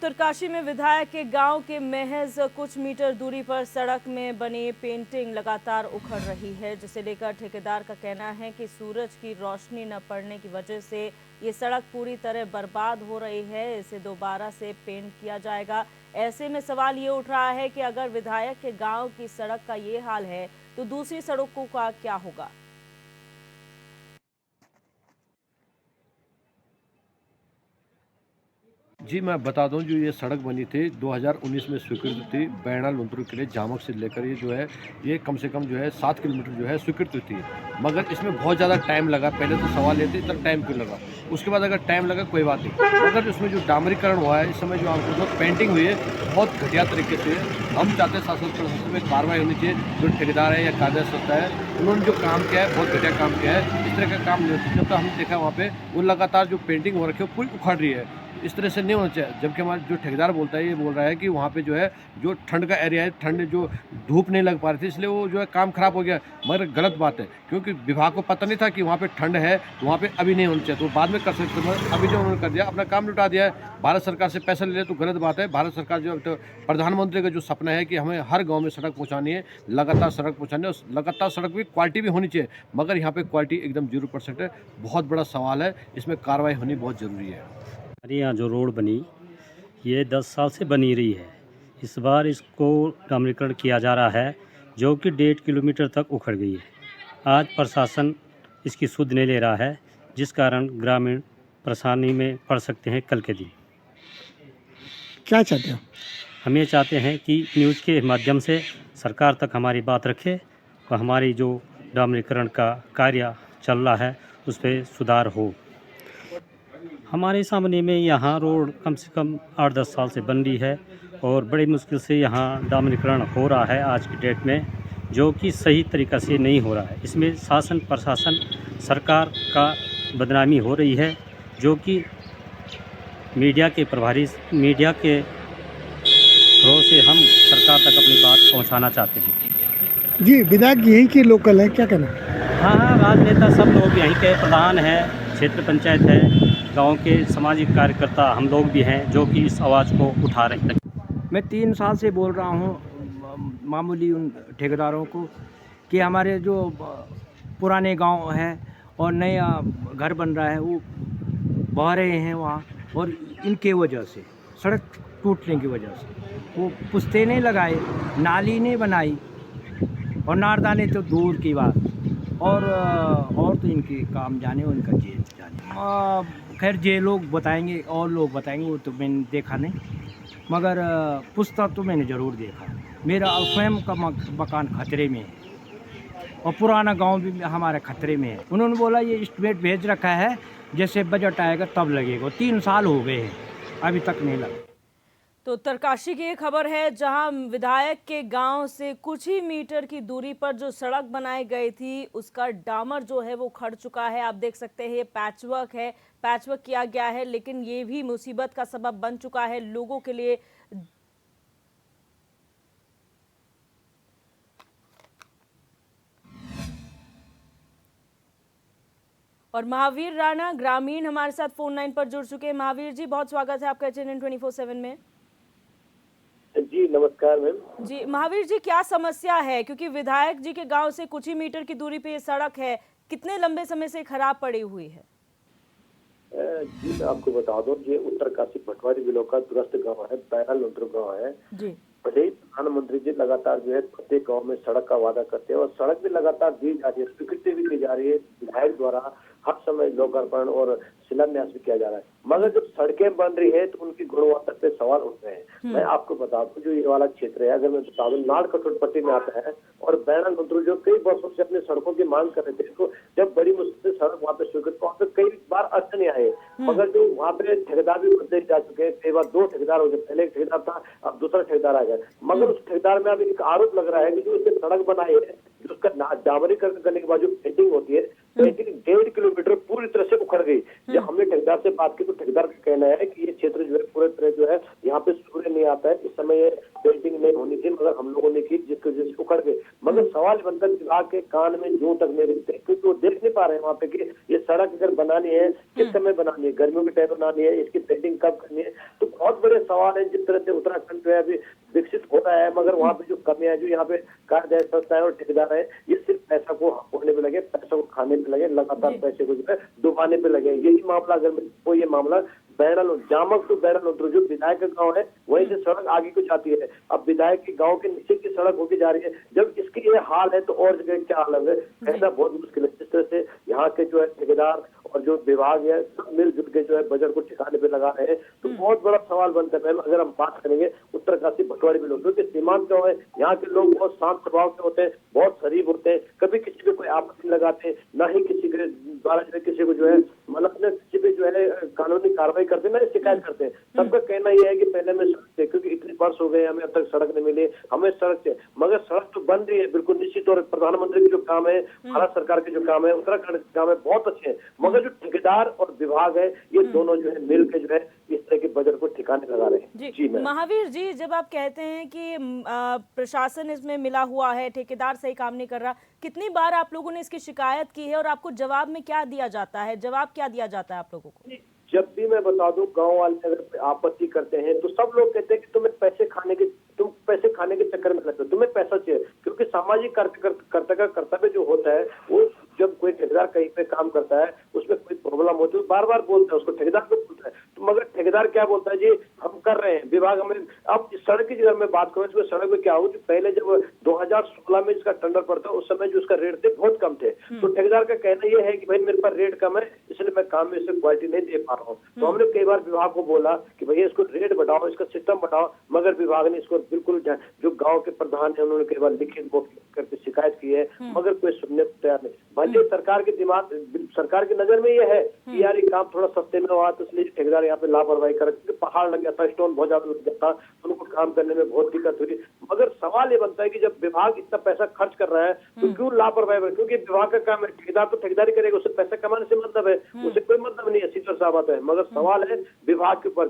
उत्तरकाशी में विधायक के गांव के महज कुछ मीटर दूरी पर सड़क में बनी पेंटिंग लगातार उखड़ रही है, जिसे लेकर ठेकेदार का कहना है कि सूरज की रोशनी न पड़ने की वजह से ये सड़क पूरी तरह बर्बाद हो रही है। इसे दोबारा से पेंट किया जाएगा। ऐसे में सवाल ये उठ रहा है कि अगर विधायक के गांव की सड़क का ये हाल है तो दूसरी सड़कों का क्या होगा। जी, मैं बता दूं, जो ये सड़क बनी थी 2019 में स्वीकृत थी। बैरना लुंत्री के लिए जामक से लेकर ये जो है ये कम से कम जो है 7 किलोमीटर जो है स्वीकृत थी, मगर इसमें बहुत ज़्यादा टाइम लगा। पहले तो सवाल ये थे इतना टाइम क्यों लगा। उसके बाद अगर टाइम लगा कोई बात नहीं, मगर इसमें जो डामरीकरण हुआ है इस समय जो पेंटिंग हुई है बहुत घटिया तरीके से। हम चाहते हैं शासन प्रशासन में कार्रवाई होनी चाहिए। जो ठेकेदार है या कार्यकर्ता है उन्होंने जो काम किया है बहुत घटिया काम किया है। इस तरह का काम नहीं होता। जब तक हमने देखा वहाँ पे वो लगातार जो पेंटिंग हो रखी है पूरी उखड़ रही है। इस तरह से नहीं होना चाहिए। जबकि हमारा जो ठेकेदार बोलता है ये बोल रहा है कि वहाँ पे जो है जो ठंड का एरिया है, ठंड जो धूप नहीं लग पा रही थी इसलिए वो जो है काम खराब हो गया, मगर गलत बात है क्योंकि विभाग को पता नहीं था कि वहाँ पे ठंड है तो वहाँ पे अभी नहीं होना चाहिए, तो बाद में कर सकते थे। अभी जो उन्होंने कर दिया अपना काम लुटा दिया है। भारत सरकार से पैसा ले लिया तो गलत बात है। भारत सरकार जो तो प्रधानमंत्री का जो सपना है कि हमें हर गाँव में सड़क पहुँचानी है, लगातार सड़क पहुँचानी है, लगातार सड़क भी क्वालिटी भी होनी चाहिए, मगर यहाँ पे क्वालिटी एकदम 0% है। बहुत बड़ा सवाल है, इसमें कार्रवाई होनी बहुत ज़रूरी है। हमारे यहाँ जो रोड बनी ये 10 साल से बनी रही है। इस बार इसको डामरीकरण किया जा रहा है जो कि 1.5 किलोमीटर तक उखड़ गई है। आज प्रशासन इसकी सुध नहीं ले रहा है, जिस कारण ग्रामीण परेशानी में पड़ सकते हैं कल के दिन। क्या चाहते हो? हम ये चाहते हैं कि न्यूज़ के माध्यम से सरकार तक हमारी बात रखे और हमारी जो डामरीकरण का कार्य चल रहा है उस पर सुधार हो। हमारे सामने में यहाँ रोड कम से कम 8-10 साल से बन रही है और बड़ी मुश्किल से यहाँ डामरीकरण हो रहा है आज की डेट में, जो कि सही तरीक़ा से नहीं हो रहा है। इसमें शासन प्रशासन सरकार का बदनामी हो रही है, जो कि मीडिया के थ्रू से हम सरकार तक अपनी बात पहुँचाना चाहते हैं। जी, विधायक यहीं के लोकल हैं, क्या कहना? हाँ, राजनेता सब लोग यहीं के प्रधान हैं, क्षेत्र पंचायत है, गांव के सामाजिक कार्यकर्ता हम लोग भी हैं जो कि इस आवाज़ को उठा रहे हैं। मैं 3 साल से बोल रहा हूँ मामूली उन ठेकेदारों को कि हमारे जो पुराने गांव है और नया घर बन रहा है वो बह रहे हैं वहाँ, और इनके वजह से सड़क टूटने की वजह से वो पुश्ते नहीं लगाए, नाली नहीं बनाई और नारदाने तो दूर की बात, और तो इनके काम जाने और इनका जेल जाने। खैर जे लोग बताएंगे और लोग बताएंगे, वो तो मैंने देखा नहीं, मगर पुश्ता तो मैंने ज़रूर देखा। मेरा स्वयं का मकान खतरे में है और पुराना गांव भी हमारे खतरे में है। उन्होंने बोला ये एस्टीमेट भेज रखा है, जैसे बजट आएगा तब लगेगा। 3 साल हो गए हैं अभी तक नहीं लगा। तो उत्तरकाशी की एक खबर है जहां विधायक के गांव से कुछ ही मीटर की दूरी पर जो सड़क बनाई गई थी उसका डामर जो है वो खड़ चुका है। आप देख सकते हैं ये पैचवर्क है, पैचवर्क किया गया है, लेकिन ये भी मुसीबत का सबब बन चुका है लोगों के लिए। और महावीर राणा ग्रामीण हमारे साथ फोन लाइन पर जुड़ चुके हैं। महावीर जी, बहुत स्वागत है आपका CNN 24/7 में। जी नमस्कार मैम। जी महावीर जी, क्या समस्या है? क्योंकि विधायक जी के गांव से कुछ ही मीटर की दूरी पे ये सड़क है, कितने लंबे समय से खराब पड़ी हुई है? जी मैं आपको बता दूं, ये उत्तरकाशी पटवारी जिलों का दूरस्थ गांव है, बैरना लुंत्री गांव है जी। भले ही प्रधानमंत्री जी लगातार जो है प्रत्येक गांव में सड़क का वादा करते हैं और सड़क भी लगातार दी जा रही है, स्वीकृति भी दी जा रही है, विधायक द्वारा हर समय लोकार्पण और शिलान्यास भी किया जा रहा है, मगर जब सड़कें बन रही है तो उनकी गुणवत्ता पे सवाल उठ रहे हैं। मैं आपको बता दूं, जो ये वाला क्षेत्र है, अगर मैं बता दूं, नाड़ कटोटपट्टी में आता है और बैरना लुंत्री जो कई वर्षों से अपनी सड़कों की मांग कर रहे थे, तो जब बड़ी मुश्किल से सड़क वहाँ पे स्वीकृत, वहाँ पे कई बार अड़चने आए, मगर जो वहाँ पे ठेकेदार भी बदले जा चुके हैं। कई बार 2 ठेकेदार हो गए, पहले एक ठेकेदार था अब दूसरा ठेकेदार आ गया, मगर उस ठेकेदार में अब एक आरोप लग रहा है कि जो इसने सड़क बनाई है जो उसका डामरीकरण करने के बाद जो पेंटिंग होती है, पेंटिंग 1.5 किलोमीटर पूरी तरह से उखड़ गई। जब हमने ठेकेदार से बात की तो ठेकेदार का कहना है कि ये क्षेत्र जो है पूरी तरह जो है यहाँ पे सूर्य नहीं आता है, इस समय ये पेंटिंग नहीं होनी थी, मगर हम लोगों ने की जिसकी वजह से उखड़ गई। मगर सवाल बनता है विभाग के कान में जूं तक नहीं दिखते, क्योंकि वो देख नहीं पा रहे हैं वहाँ पे कि ये सड़क अगर बनानी है किस समय बनानी है, गर्मियों के टाइम बनानी है, इसकी पेंटिंग कब करनी है। तो बहुत बड़े सवाल है। जिस तरह से उत्तराखंड जो है अभी विकसित हो रहा है, मगर वहाँ पे जो कमियां है, जो यहाँ पे कार्यदायी संस्थाएं और ठेकेदार है, ये सिर्फ पैसा को होने पे लगे, पैसा को खाने पे लगे, लगातार पैसे को जो है डुबाने पे लगे। यही मामला अगर कोई ये मामला जामक टू बैरल जो विधायक का गांव है वहीं से सड़क आगे को जाती है, अब विधायक के गांव के नीचे की सड़क होती जा रही है। जब इसकी ये हाल है तो और जगह क्या हाल है, कहना बहुत मुश्किल है। जिस तरह से यहाँ के जो है ठेकेदार और जो विभाग है सब मिलजुल के जो है बजट को ठिकाने पे लगा रहे हैं, तो बहुत बड़ा सवाल बनता है। अगर हम बात करेंगे उत्तरकाशी भटवाड़ी में लोग, क्योंकि सीमांत गाँव है, यहाँ के लोग बहुत शांत स्वभाव के होते हैं, बहुत शरीफ होते हैं, कभी किसी पे कोई आपत्ति लगाते, ना ही किसी के द्वारा जो है किसी को जो है मतलब किसी पे जो है कानूनी कार्रवाई करते, ना शिकायत करते हैं। सबका कहना यह है कि पहले में सड़क से, क्योंकि इतने वर्ष हो गए हमें अब तक सड़क नहीं मिली, हमें सड़क से, मगर सड़क तो बन रही है बिल्कुल निश्चित तौर पर। प्रधानमंत्री के जो काम है, भारत सरकार के जो काम है, उत्तराखंड के काम है, बहुत अच्छे हैं, मगर जो ठेकेदार और विभाग है ये दोनों जो है मिल के जो है इस तरह के बजट को ठिकाने लगा रहे हैं। जी महावीर जी, जब आप कहते हैं कि प्रशासन इसमें मिला हुआ है, ठेकेदार सही काम नहीं कर रहा, कितनी बार आप लोगों ने इसकी शिकायत की है और आपको जवाब में क्या दिया जाता है, जवाब क्या दिया जाता है आप लोगों को? जब भी मैं बता दूं, गांव वाले अगर आपत्ति करते हैं तो सब लोग कहते हैं कि तुम पैसे खाने के चक्कर में लगते हो, तुम्हें पैसा चाहिए। क्योंकि सामाजिक कर्तव्य का कर्तव्य जो होता है, वो जब कोई ठेकेदार कहीं पे काम करता है, उसमें कोई प्रॉब्लम होती है, बार बार बोलता है उसको, ठेकेदार को बोलता है, तो मगर ठेकेदार क्या बोलता है, जी हम कर रहे हैं, विभाग हमें। अब सड़क की अगर मैं बात करूँ, इसमें सड़क में क्या हो, पहले जब 2016 में इसका टेंडर पड़ता, उस समय जो उसका रेट थे बहुत कम थे, तो ठेकेदार का कहना यह है कि भाई मेरे पास रेट कम है, इसलिए मैं काम में इससे क्वालिटी नहीं दे पा रहा हूँ। तो हमने कई बार विभाग को बोला कि भैया इसको रेट बढ़ाओ, इसका सिस्टम बढ़ाओ, मगर विभाग ने इसको बिल्कुल, जो गांव के प्रधान है उन्होंने कई बार लिखित करके शिकायत की है, मगर कोई सुनने को तैयार नहीं। भले सरकार के दिमाग, सरकार की नजर में यह है कि यार ये काम थोड़ा सस्ते में हुआ, तो इसलिए ठेकेदार यहाँ पे लापरवाही कर, क्योंकि पहाड़ लग जाता, स्टोन बहुत ज्यादा लग जाता, उनको काम करने में बहुत दिक्कत हुई। मगर सवाल ये बनता है कि जब विभाग इतना पैसा खर्च कर रहा है तो क्यों लापरवाही? क्योंकि विभाग का काम है, ठेकेदार तो ठेकेदारी करेगा, उससे पैसा कमाने से मतलब है, उससे कोई मतलब नहीं है, सीधा सा बात है। मगर सवाल है विभाग के ऊपर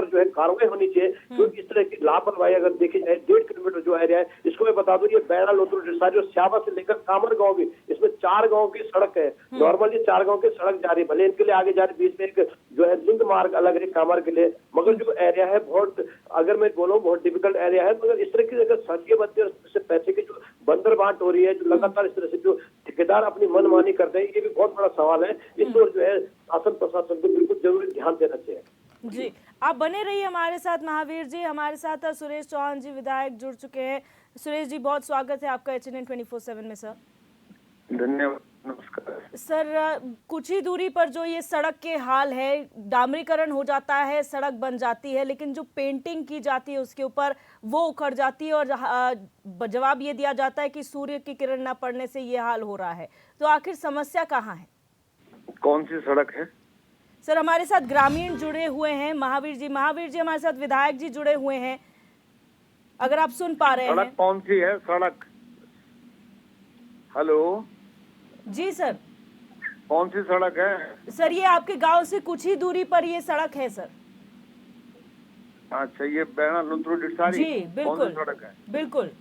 जो है कार्रवाई होनी चाहिए, क्योंकि इस तरह की लापरवाही अगर देखी जाए, 1.5 किलोमीटर जो एरिया है, इसको मैं बता दूं, ये बैरा लोतरू जो स्याबा से लेकर कामर गांव भी, इसमें 4 गांव की सड़क है, नॉर्मली 4 गांव की सड़क जा रही है, भले इनके लिए आगे जा रही, बीच में एक जो है लिंक मार्ग अलग है कामर के लिए, मगर जो एरिया है बहुत, अगर मैं बोलूं बहुत डिफिकल्ट एरिया है। मगर इस तरह की अगर सड़कें बनती है, उससे पैसे की जो बंदर बांट हो रही है, जो लगातार इस तरह से जो ठेकेदार अपनी मनमानी करते हैं, ये भी बहुत बड़ा सवाल है। इस ओर जो है शासन प्रशासन को बिल्कुल जरूरी ध्यान देना चाहिए। जी, आप बने रहिए हमारे साथ महावीर जी। हमारे साथ सुरेश चौहान जी विधायक जुड़ चुके हैं। सुरेश जी, बहुत स्वागत है आपका HNN 24/7 में सर। धन्यवाद, नमस्कार सर। कुछ ही दूरी पर जो ये सड़क के हाल है, डामरीकरण हो जाता है, सड़क बन जाती है, लेकिन जो पेंटिंग की जाती है उसके ऊपर वो उखड़ जाती है और जवाब ये दिया जाता है कि सूर्य की किरण ना पड़ने से ये हाल हो रहा है। तो आखिर समस्या कहाँ है? कौन सी सड़क है? सर, हमारे साथ ग्रामीण जुड़े हुए हैं, महावीर जी हमारे साथ विधायक जी जुड़े हुए हैं, अगर आप सुन पा रहे हैं। सड़क कौन सी है? सड़क, हेलो जी सर, कौन सी सड़क है? सर ये आपके गांव से कुछ ही दूरी पर ये सड़क है सर। अच्छा, ये बैना लुंत्रू डिसारी? जी बिल्कुल, कौन सी सड़क है? बिल्कुल।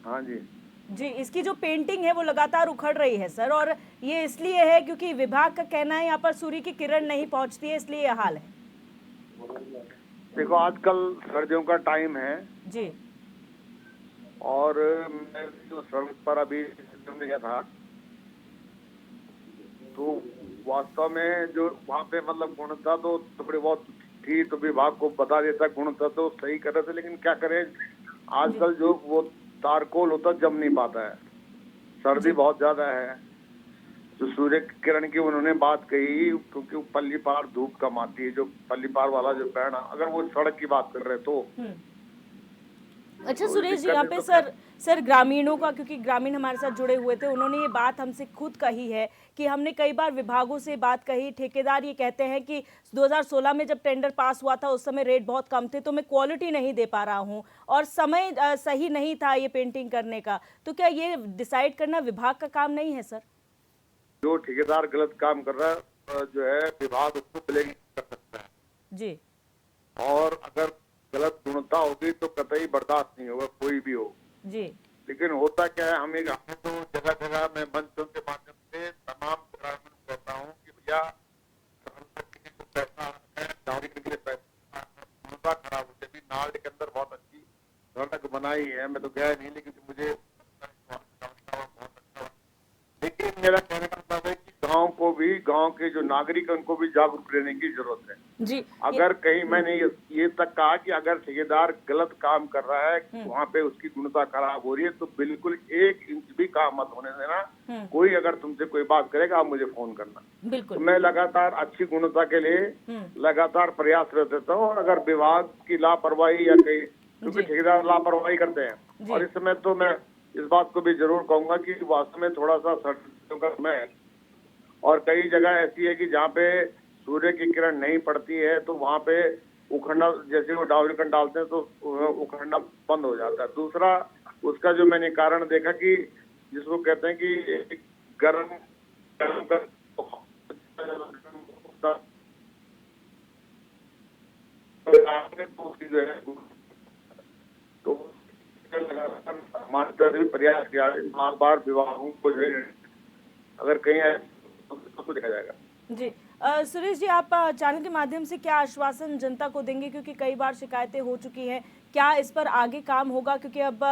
हाँ जी जी, इसकी जो पेंटिंग है वो लगातार उखड़ रही है सर, और ये इसलिए है क्योंकि विभाग का कहना है यहाँ पर सूर्य की किरण नहीं पहुँचती है, इसलिए ये हाल है। देखो, आजकल सर्दियों का टाइम है जी, और मैं जो सड़क पर अभी गया था, तो वास्तव में जो वहाँ पे मतलब गुणवत्ता तो थोड़ी बहुत थी, तो विभाग को बता देता, गुणवत्ता तो सही कर रहे थे, लेकिन क्या करें, आजकल जो वो तारकोल होता जम नहीं पाता है, सर्दी बहुत ज्यादा है। जो सूर्य की किरण की उन्होंने बात कही, क्योंकि पल्ली पार धूप कम आती है, जो पल्ली पार वाला जो बैना, अगर वो सड़क की बात कर रहे तो। अच्छा सुरेश जी, यहाँ पे सर सर ग्रामीणों का, क्योंकि ग्रामीण हमारे साथ जुड़े हुए थे, उन्होंने ये बात हमसे खुद कही है कि हमने कई बार विभागों से बात कही, ठेकेदार ये कहते हैं कि 2016 में जब टेंडर पास हुआ था उस समय रेट बहुत कम थे, तो मैं क्वालिटी नहीं दे पा रहा हूँ और समय सही नहीं था ये पेंटिंग करने का। तो क्या ये डिसाइड करना विभाग का काम नहीं है सर? जो ठेकेदार गलत काम कर रहा है जो है विभाग उसको ब्लेम कर सकता है जी। और अगर गलत गुणवत्ता होगी तो कतई बर्दाश्त नहीं होगा, कोई भी हो जी। लेकिन होता क्या है, हमें तो जगह जगह में मंचों के माध्यम से तमाम ग्रामीण को कहता हूँ कि भैया पैसा है डाउरी के लिए पैसा, गुणवत्ता खराब होते भी नाल के अंदर बहुत अच्छी सड़क बनाई है, मैं तो गया नहीं लेकिन मुझे लेकिन मेरा कहने का मतलब है कि गांव को भी, गांव के जो नागरिक हैं उनको भी जागरूक रहने की जरूरत है जी। अगर कहीं मैंने ये तक कहा कि अगर ठेकेदार गलत काम कर रहा है, वहाँ पे उसकी गुणवत्ता खराब हो रही है, तो बिल्कुल 1 इंच भी काम मत होने देना। कोई अगर तुमसे कोई बात करेगा आप मुझे फोन करना, बिल्कुल। तो मैं लगातार अच्छी गुणवत्ता के लिए लगातार प्रयासरत रहता हूँ। और अगर विभाग की लापरवाही या कहीं, क्योंकि ठेकेदार लापरवाही करते हैं, और इस समय तो मैं इस बात को भी जरूर कहूंगा कि वास्तव में थोड़ा सा सर्दियों का समय है और कई जगह ऐसी है कि जहाँ पे सूर्य की किरण नहीं पड़ती है तो वहाँ पे उखड़ना, जैसे वो डावरीकरण डालते हैं तो उखड़ना बंद हो जाता है। दूसरा उसका जो मैंने कारण देखा कि जिसको कहते हैं कि गर्म जो है तो हमारे तरफ से प्रयास किया बार विभागों को जो है अगर कहीं है तो देखा जाएगा। जी। सुरेश जी, आप चैनल के माध्यम से क्या आश्वासन जनता को देंगे, क्योंकि कई बार शिकायतें हो चुकी हैं, क्या इस पर आगे काम होगा? क्योंकि अब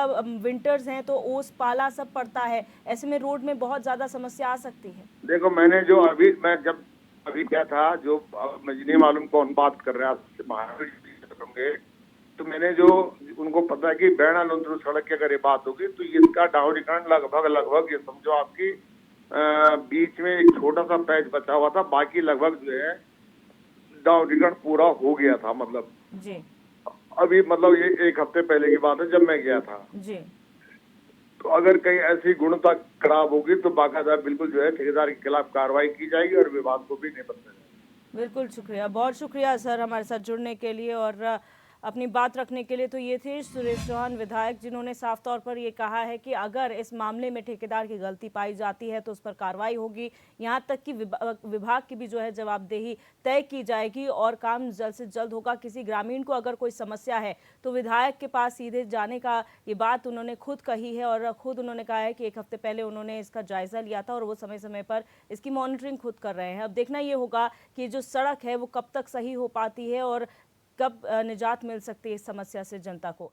विंटर्स हैं तो ओस पाला सब पड़ता है, ऐसे में रोड में बहुत ज्यादा समस्या आ सकती है। देखो मैंने जो मैं जब अभी क्या था, जो मुझे नहीं मालूम कौन बात कर रहे हैं आपसे, महाराष्ट्र, तो मैंने जो उनको पता है कि बैणा लुंत्रू सड़क की अगर ये बात होगी तो इसका डाउरीकरण लगभग ये समझो आपकी बीच में एक छोटा सा पैच बचा हुआ था, बाकी लगभग जो है डाउरीकरण पूरा हो गया था। मतलब जी। अभी मतलब ये 1 हफ्ते पहले की बात है जब मैं गया था जी। तो अगर कहीं ऐसी गुणवत्ता खराब होगी तो बाकायदा बिल्कुल जो है ठेकेदार के खिलाफ कार्रवाई की जाएगी और विभाग को भी नहीं बदला जाएगा। बिल्कुल शुक्रिया, बहुत शुक्रिया सर हमारे साथ जुड़ने के लिए और अपनी बात रखने के लिए। तो ये थे सुरेश चौहान विधायक, जिन्होंने साफ तौर पर ये कहा है कि अगर इस मामले में ठेकेदार की गलती पाई जाती है तो उस पर कार्रवाई होगी, यहाँ तक कि विभाग की भी जो है जवाबदेही तय की जाएगी और काम जल्द से जल्द होगा। किसी ग्रामीण को अगर कोई समस्या है तो विधायक के पास सीधे जाने का ये बात उन्होंने खुद कही है और खुद उन्होंने कहा है कि 1 हफ्ते पहले उन्होंने इसका जायजा लिया था और वो समय समय पर इसकी मॉनिटरिंग खुद कर रहे हैं। अब देखना ये होगा कि जो सड़क है वो कब तक सही हो पाती है और कब निजात मिल सकती है इस समस्या से जनता को।